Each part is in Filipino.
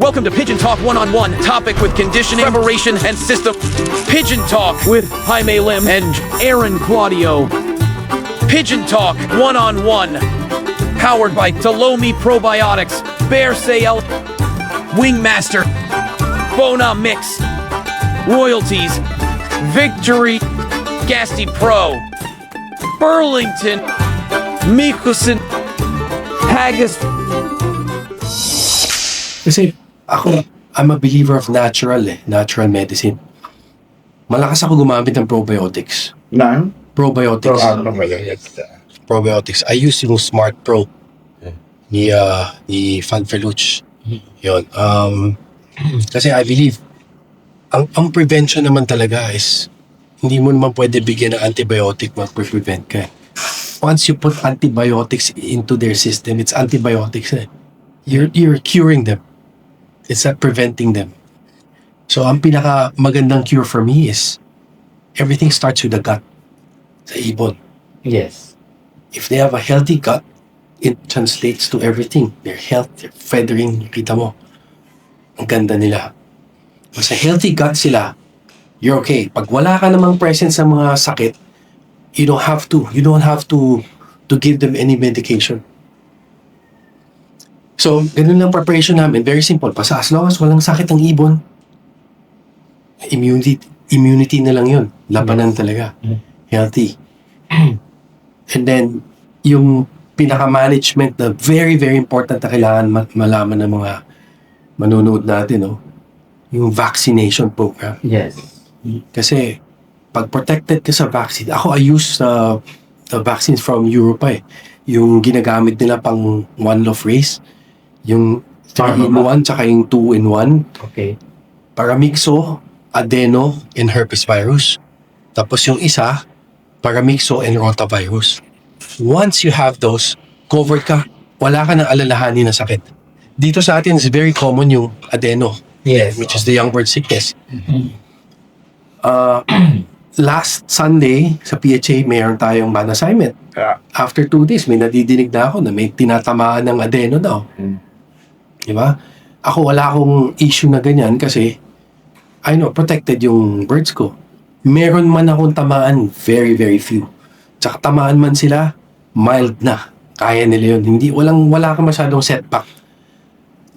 Welcome to Pigeon Talk One-on-One, topic with conditioning, preparation, and system. Pigeon Talk with Jaime Lim and Aaron Claudio. Pigeon Talk One-on-One, powered by Talomi Probiotics, Bear Sale, Wingmaster, Bona Mix, Royalties, Victory, Gasty Pro, Burlington, Mikusin, Haggis. Kasi ako, I'm a believer of natural medicine. Malakas ako gumamit ng probiotics. Nang? Probiotics. Probiotics. I use yung Smart Pro ni Fan Feluch. Yun. Kasi I believe, ang prevention naman talaga is, hindi mo naman pwede bigyan ng antibiotic mag-prevent ka. Once you put antibiotics into their system, it's antibiotics. You're curing them. It's not preventing them. So, ang pinaka magandang cure for me is everything starts with the gut. Sa ibon. Yes. If they have a healthy gut, it translates to everything. Their health, their feathering, kita mo. Ang ganda nila. Kung sa healthy gut sila, you're okay. Pag wala ka namang presence sa mga sakit, you don't have to give them any medication. So, ganun lang preparation namin. Very simple. Basta as long as walang sakit ang ibon, immunity na lang yun. Labanan talaga. Healthy. And then, yung pinaka-management na very, very important na kailangan malaman ng mga manunood natin, no? Yung vaccination program. Yes. Kasi, pag protected ka sa vaccine, I use the vaccines from Europe yung ginagamit nila pang one love race. Yung 3-in-1 tsaka yung 2-in-1. Okay. Paramyxo, adeno, and herpes virus. Tapos yung isa, paramyxo and rotavirus. Once you have those, covered ka, wala ka nang alalahanin na sakit. Dito sa atin, is very common yung adeno. Yes. Which is the young bird sickness. Last Sunday, sa PHA, mayroon tayong ban assignment. After 2 days, may nadidinig na ako na may tinatamaan ng adeno daw. Diba? Ako wala akong issue na ganyan kasi protected yung birds ko. Meron man akong tamaan, very, very few. Tsaka tamaan man sila, mild na. Kaya nila yun. Wala ka masyadong setback.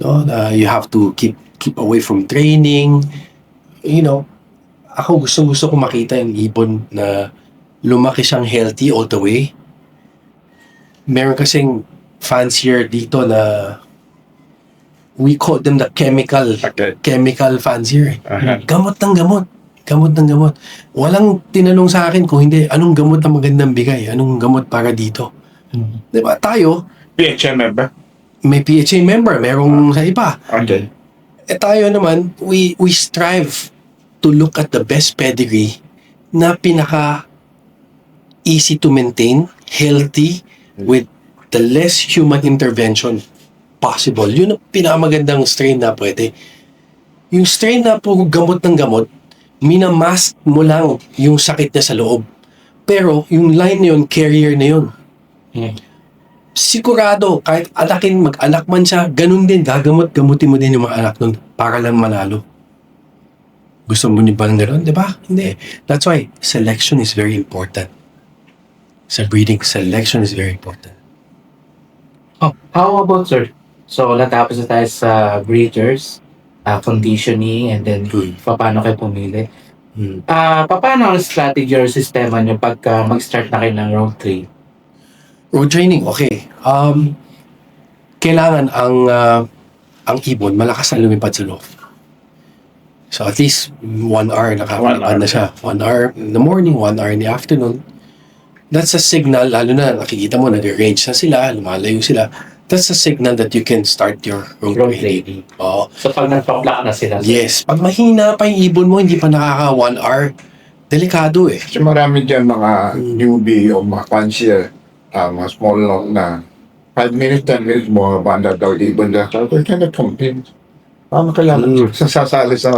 No? You have to keep away from training. Ako gusto ko makita yung ibon na lumaki siyang healthy all the way. Meron kasing fancier dito na we call them the chemical fancier. Gamot ng gamot. Walang tinanong sa akin kung hindi, anong gamot na magandang bigay? Anong gamot para dito? Diba? Tayo, PHA member? may PHA member, merong sa iba. Okay. Tayo naman, we strive to look at the best pedigree na pinaka easy to maintain, healthy, with the less human intervention possible. Yun ang pinakamagandang strain na pwede. Yung strain na puro gamot ng gamot, minamask mo lang yung sakit niya sa loob. Pero yung line na yun, carrier na yun. Sigurado, kahit mag-anak man siya, ganun din, gamutin mo din yung mga anak nun para lang manalo. Gusto mo niyo ba ng gano'n? Diba? Hindi. That's why selection is very important. Sa breeding, selection is very important. Oh, how about, sir? So, natapos na tayo sa breeders, conditioning, and then paano kayo pumili. Paano ang strategy or sistema nyo pagka mag-start na kayo ng road trade? Road training, okay. Kailangan ang ibon malakas na lumipad sa loob. So at least 1 hour nakapalipad na siya. 1 hour in the morning, 1 hour in the afternoon. That's a signal, lalo na nakikita mo, nag-range na sila, lumalayo sila. That's a signal that you can start your road training. Oo. So pag nagpa-block na sila? Yes. Pag mahina pa yung ibon mo, hindi pa nakaka 1 hour, delikado eh. Kasi marami dyan mga newbie o mga fancier, mga small lot na 5 minutes, 10 minutes mo, banda daw ibon na. So, they cannot compete. Paano kailangan sasali sa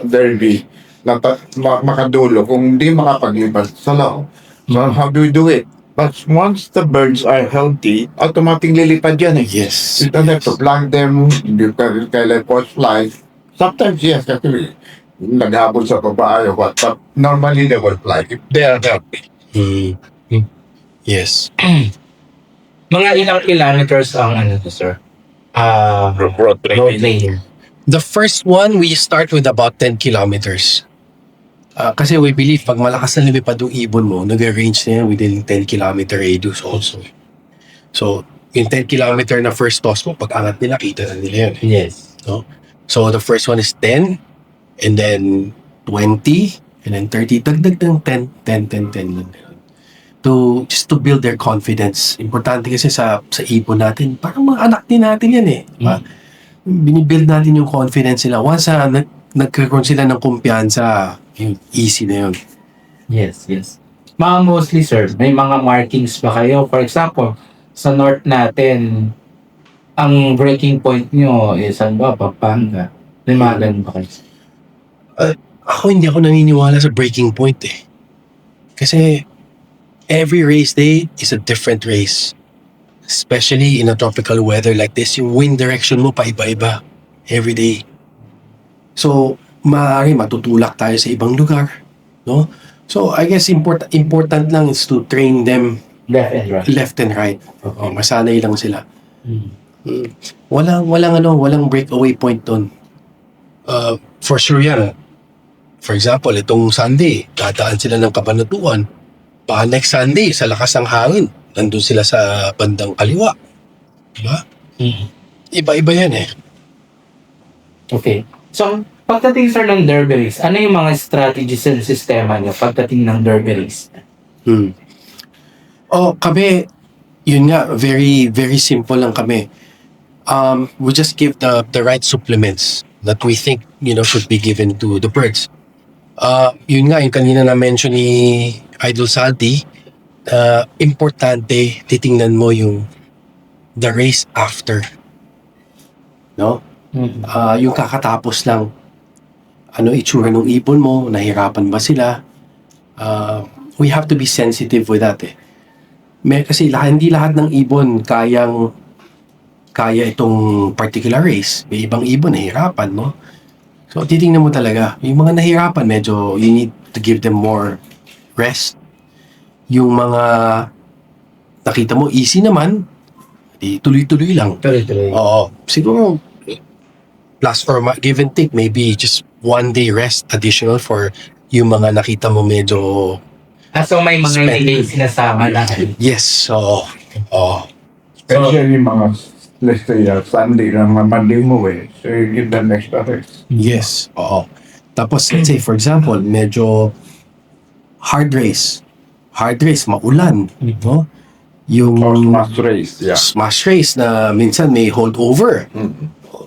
derby na makadulo kung hindi makapaglipas sa loob? So, how do you do it? But once the birds are healthy, automatic lilipad yan eh. Yes. You don't have to plant them, you can let post fly. Sometimes, yes, actually, naghabol sa babae or what, but normally they will fly if they are healthy. Mm. Yes. Mga ilang kilometers ang ano to, sir? Road Road lane. The first one, we start with about 10 kilometers. Kasi we believe, pag malakas na lumipad yung ibon mo, nag-range na yan within 10 kilometer radius also. So, yung 10 kilometer na first toss mo, pag angat nila, kita na nila yun. Yes. No? So, the first one is 10, and then 20, and then 30. Dagdag ng 10. Just to build their confidence. Importante kasi sa ibon natin, parang mga anak din natin yan eh. Diba? Binibuild natin yung confidence nila. Once nagkaroon sila ng kumpiyansa, yung easy na yun. Yes. Mga mostly, sir, may mga markings ba kayo? For example, sa north natin, ang breaking point nyo is ano ba? Pampanga. May mga ganun ba kayo? Ako hindi ako naniniwala sa breaking point eh. Kasi every race day is a different race. Especially in a tropical weather like this, yung wind direction mo paiba-iba every day. So, maaari matutulak tayo sa ibang lugar, no? So, I guess important lang is to train them Left and right. Masanay lang sila. Walang breakaway point doon. For sure yan. For example, itong Sunday, dadaan sila ng Kabanatuan. Baka next Sunday, sa lakas ng hangin, nandun sila sa bandang kaliwa. Diba? Iba-iba yan eh. Okay. So, pagdating, sir, ng derby race, ano yung mga strategies and sistema niyo pagdating ng derby race? Kami, yun nga, very, very simple lang kami. We just give the right supplements that we think, should be given to the birds. Yun nga, yung kanina na-mention ni Idol Salty, importante, titingnan mo the race after. No? Yung kakatapos lang, itsura ng ibon mo, nahirapan ba sila? We have to be sensitive with that eh. Kasi hindi lahat ng ibon kaya itong particular race. May ibang ibon nahirapan, no? So, titingnan mo talaga. Yung mga nahirapan, medyo you need to give them more rest. Yung mga nakita mo, easy naman, di tuloy-tuloy lang. Tuloy-tuloy. Oo. Siguro, plus or give and take, maybe just 1 day rest additional for yung mga nakita mo medyo... So may mga hindi sinasama lang. Yes, oo. Especially mga, let's say, Sunday na mamandi mo eh. So you give them extra rest. Yes, oo. Tapos, let's say, for example, medyo hard race, maulan, no? Yung Or smash race, yeah. smash race na minsan may holdover.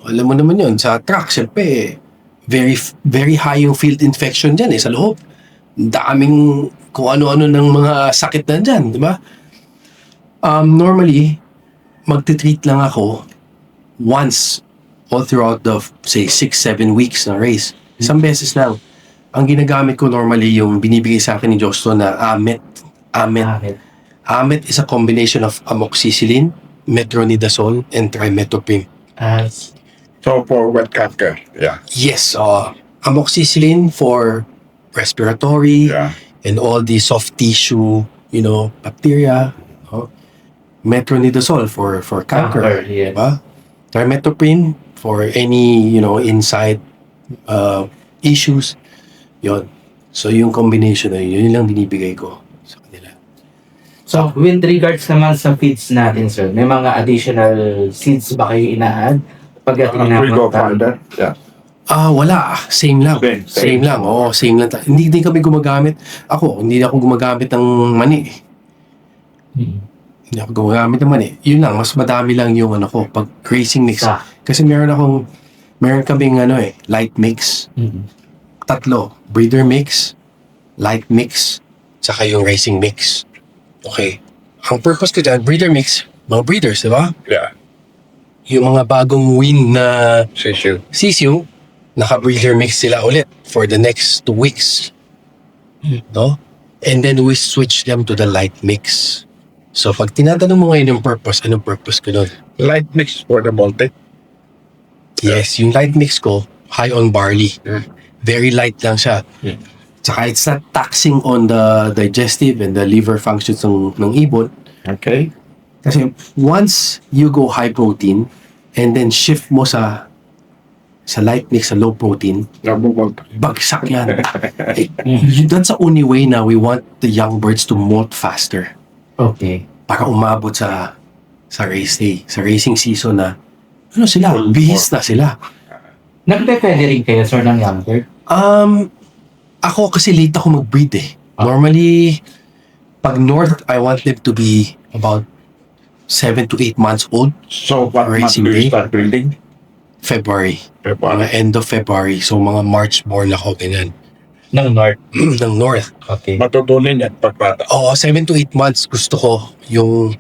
Alam mo naman yun, sa truck, syempre, very, very high yung field infection dyan sa loob. Daming kung ano-ano ng mga sakit na dyan, di ba? Normally, magtitreat lang ako once all throughout the, say, 6-7 weeks na race. Isang beses lang. Ang ginagamit ko normally yung binibigay sa akin ni Josto na Amet. Amet is a combination of amoxicillin, metronidazole, and trimethoprim. So for wet canker, yeah. Yes, amoxicillin for respiratory and all the soft tissue, bacteria. Metronidazole for cancer. Yes. Diba? Trimethoprim for any, inside issues. Yon. So yung combination na yun lang binibigay ko sa kanila. So, with regards naman sa feeds natin, sir, may mga additional seeds ba kayo ina-add? Pagdating na We go further, yeah. Wala. Same lang. Same lang. Oo, same lang. Hindi kami gumagamit. Hindi ako gumagamit ng mani. Hindi ako gumagamit ng mani. Yun lang, mas madami lang yung pag grazing mix. Kasi meron kaming light mix. 3, breeder mix, light mix, saka yung racing mix. Okay. Ang purpose ko dyan, breeder mix, mga breeders, di ba? Yeah. Yung mga bagong win na sisiu, naka-breeder mix sila ulit for the next 2 weeks. No? And then we switch them to the light mix So, pag tinatanong mo ngayon yung purpose, anong purpose ko nun? Light mix for the multi. Yes, yung light mix ko, high on barley. Yeah. Very light lang siya. Yeah. Tsaka it's not taxing on the digestive and the liver functions ng ibon. Okay. Kasi once you go high protein and then shift mo sa light mix, sa low protein, bagsak yan. That's the only way na we want the young birds to molt faster. Okay. Para umabot sa race day, sa racing season na ano sila, bihis na sila. Nagpe-pwede rin kayo, sir, ng young bird? Ako kasi late ako mag-breed eh. Normally, pag north, I want them to be about 7 to 8 months old. So, what month Racing do you day? start breeding? February. Mga February. end of February. So, mga March born ako, ganyan. Ng north. ng north. Okay. Matutunin yan pagpata. Oo, 7 to 8 months gusto ko yung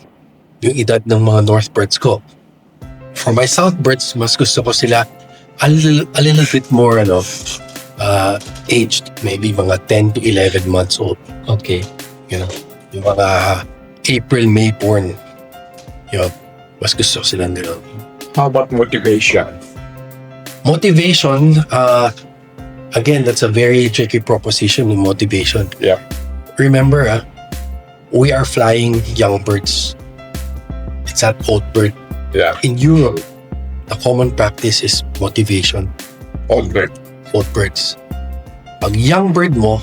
edad ng mga north birds ko. For my south birds, mas gusto ko sila a little bit more aged. Maybe mga 10 to 11 months old. Okay. You know, yung mga April, May born. Yun, mas gusto ko silang gano'n. How about motivation? Motivation, again, that's a very tricky proposition, yung motivation. Yeah. Remember, we are flying young birds. It's not old bird. Yeah. In Europe, the common practice is motivation, All great. old birds. Pag young bird mo,